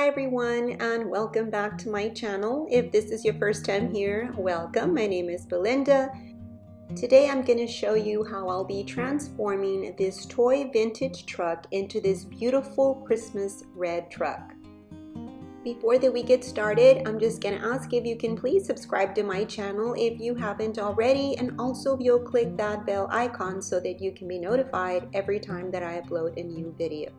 Hi everyone, and welcome back to my channel. If this is your first time here, welcome. My name is Belinda. Today I'm going to show you how I'll be transforming this toy vintage truck into this beautiful Christmas red truck. Before we get started, I'm just going to ask if you can please subscribe to my channel if you haven't already, and also if you'll click that bell icon so that you can be notified every time that I upload a new video.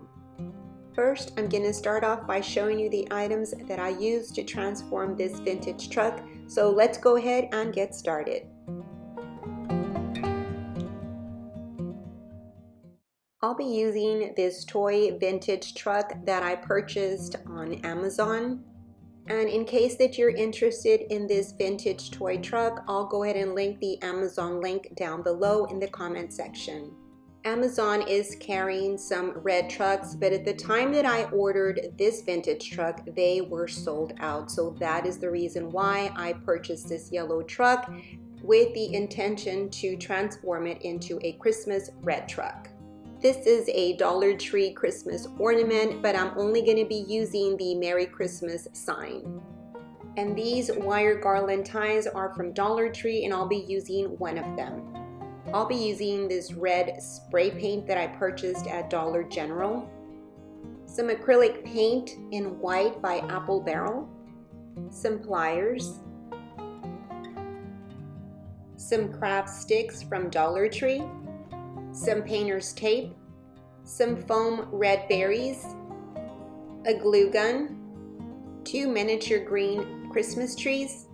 First, I'm going to start off by showing you the items that I used to transform this vintage truck. So let's go ahead and get started. I'll be using this toy vintage truck that I purchased on Amazon. And in case that you're interested in this vintage toy truck, I'll go ahead and link the Amazon link down below in the comment section. Amazon is carrying some red trucks, but at the time that I ordered this vintage truck, they were sold out. So that is the reason why I purchased this yellow truck with the intention to transform it into a Christmas red truck. This is a Dollar Tree Christmas ornament, but I'm only going to be using the Merry Christmas sign. And these wire garland ties are from Dollar Tree, and I'll be using one of them. I'll be using this red spray paint that I purchased at Dollar General, some acrylic paint in white by Apple Barrel, some pliers, some craft sticks from Dollar Tree, some painter's tape, some foam red berries, a glue gun, 2 miniature green Christmas trees.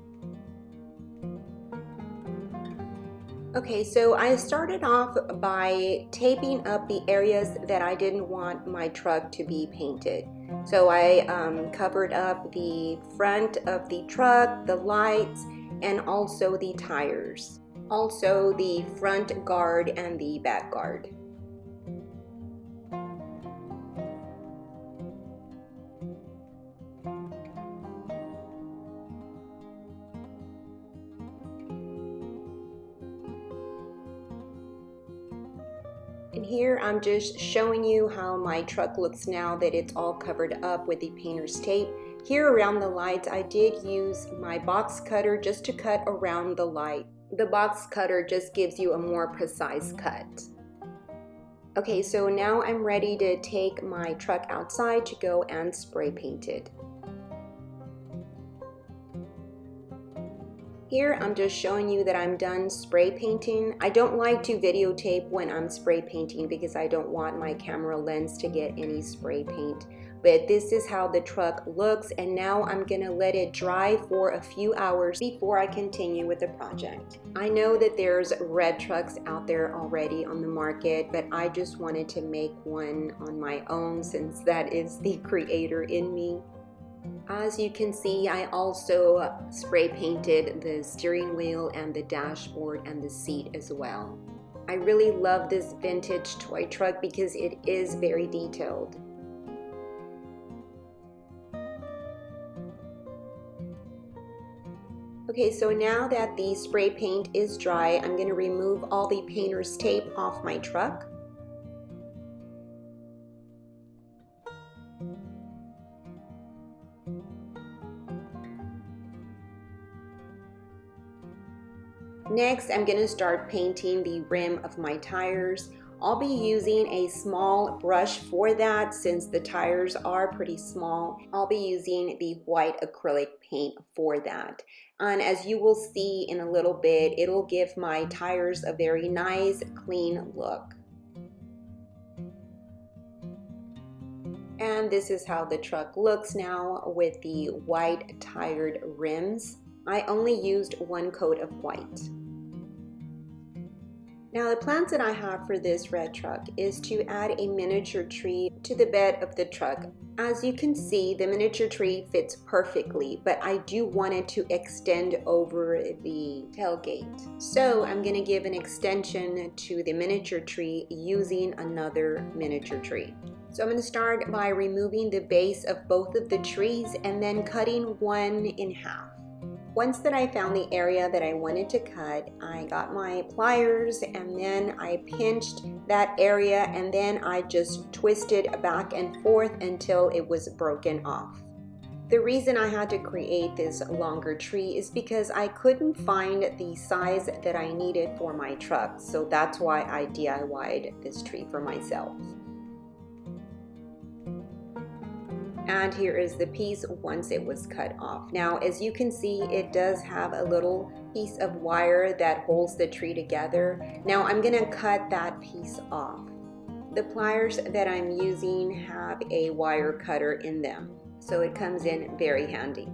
Okay, so I started off by taping up the areas that I didn't want my truck to be painted. So I covered up the front of the truck, the lights, and also the tires. Also the front guard and the back guard. And here I'm just showing you how my truck looks now that it's all covered up with the painter's tape. Here around the lights, I did use my box cutter just to cut around the light. The box cutter just gives you a more precise cut. Okay, so now I'm ready to take my truck outside to go and spray paint it. Here I'm just showing you that I'm done spray painting. I don't like to videotape when I'm spray painting because I don't want my camera lens to get any spray paint. But this is how the truck looks, and now I'm gonna let it dry for a few hours before I continue with the project. I know that there's red trucks out there already on the market, but I just wanted to make one on my own since that is the creator in me. As you can see, I also spray painted the steering wheel and the dashboard and the seat as well. I really love this vintage toy truck because it is very detailed. Okay, so now that the spray paint is dry, I'm going to remove all the painter's tape off my truck. Next, I'm going to start painting the rim of my tires. I'll be using a small brush for that since the tires are pretty small. I'll be using the white acrylic paint for that. And as you will see in a little bit, it'll give my tires a very nice, clean look. And this is how the truck looks now with the white tired rims. I only used one coat of white. Now the plans that I have for this red truck is to add a miniature tree to the bed of the truck. As you can see, the miniature tree fits perfectly, but I do want it to extend over the tailgate. So I'm going to give an extension to the miniature tree using another miniature tree. So I'm going to start by removing the base of both of the trees and then cutting one in half. Once that I found the area that I wanted to cut, I got my pliers and then I pinched that area and then I just twisted back and forth until it was broken off. The reason I had to create this longer tree is because I couldn't find the size that I needed for my truck, so that's why I DIY'd this tree for myself. And here is the piece once it was cut off. Now, as you can see, it does have a little piece of wire that holds the tree together. Now I'm gonna cut that piece off. The pliers that I'm using have a wire cutter in them, so it comes in very handy.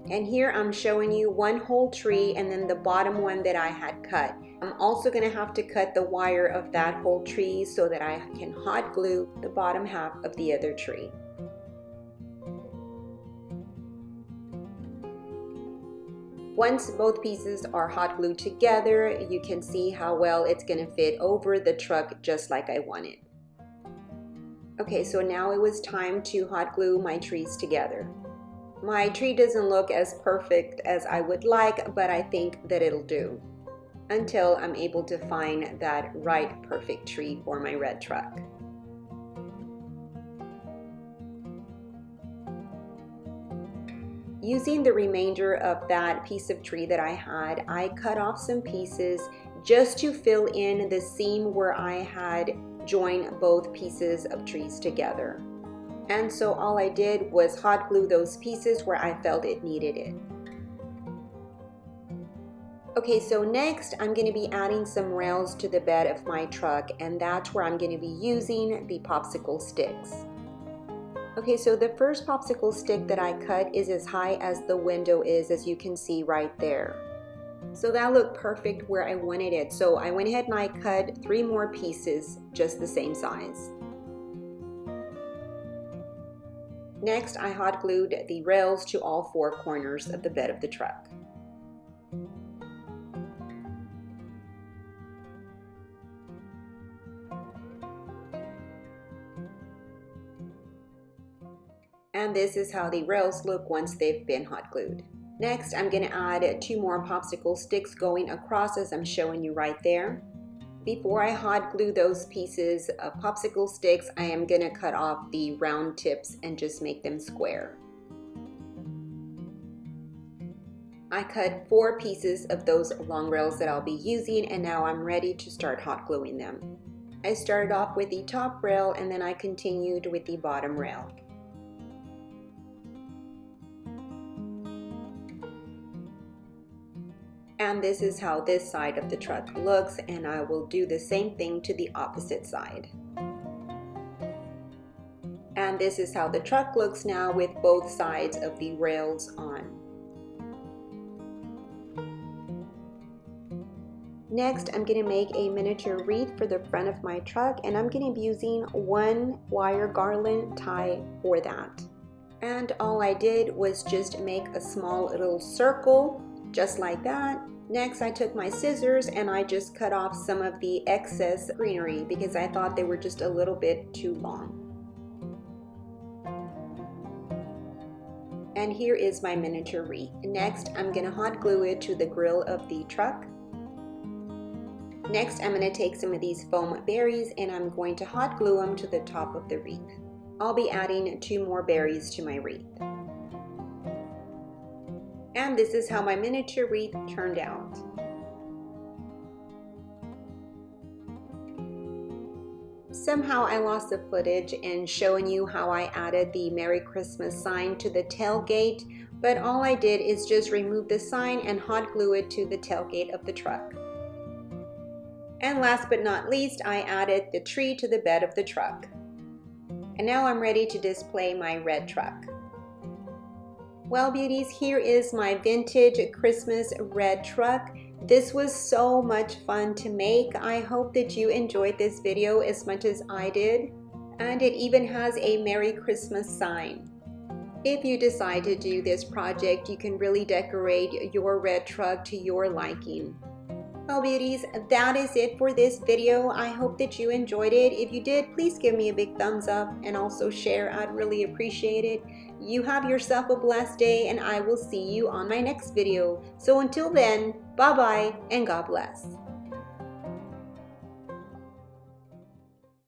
And here I'm showing you one whole tree and then the bottom one that I had cut. I'm also going to have to cut the wire of that whole tree so that I can hot glue the bottom half of the other tree. Once both pieces are hot glued together, you can see how well it's going to fit over the truck just like I wanted. Okay, so now it was time to hot glue my trees together. My tree doesn't look as perfect as I would like, but I think that it'll do until I'm able to find that right perfect tree for my red truck. Using the remainder of that piece of tree that I had, I cut off some pieces just to fill in the seam where I had joined both pieces of trees together. And so all I did was hot glue those pieces where I felt it needed it. Okay, so next I'm going to be adding some rails to the bed of my truck, and that's where I'm going to be using the popsicle sticks. Okay, so the first popsicle stick that I cut is as high as the window is, as you can see right there. So that looked perfect where I wanted it, so I went ahead and I cut 3 more pieces just the same size. Next, I hot glued the rails to all 4 corners of the bed of the truck. And this is how the rails look once they've been hot glued. Next, I'm going to add 2 more popsicle sticks going across as I'm showing you right there. Before I hot glue those pieces of popsicle sticks, I am going to cut off the round tips and just make them square. I cut 4 pieces of those long rails that I'll be using, and now I'm ready to start hot gluing them. I started off with the top rail and then I continued with the bottom rail. And this is how this side of the truck looks, and I will do the same thing to the opposite side. And this is how the truck looks now with both sides of the rails on. Next, I'm going to make a miniature wreath for the front of my truck, and I'm going to be using 1 wire garland tie for that. And all I did was just make a small little circle just like that. Next, I took my scissors and I just cut off some of the excess greenery because I thought they were just a little bit too long. And here is my miniature wreath. Next, I'm going to hot glue it to the grill of the truck. Next, I'm going to take some of these foam berries and I'm going to hot glue them to the top of the wreath. I'll be adding 2 more berries to my wreath. And this is how my miniature wreath turned out. Somehow I lost the footage in showing you how I added the Merry Christmas sign to the tailgate, but all I did is just remove the sign and hot glue it to the tailgate of the truck. And last but not least, I added the tree to the bed of the truck. And now I'm ready to display my red truck. Well, beauties, here is my vintage Christmas red truck. This was so much fun to make. I hope that you enjoyed this video as much as I did. And it even has a Merry Christmas sign. If you decide to do this project, you can really decorate your red truck to your liking. Well, beauties, that is it for this video. I hope that you enjoyed it. If you did, please give me a big thumbs up and also share. I'd really appreciate it. You have yourself a blessed day, and I will see you on my next video. So until then, bye-bye and God bless.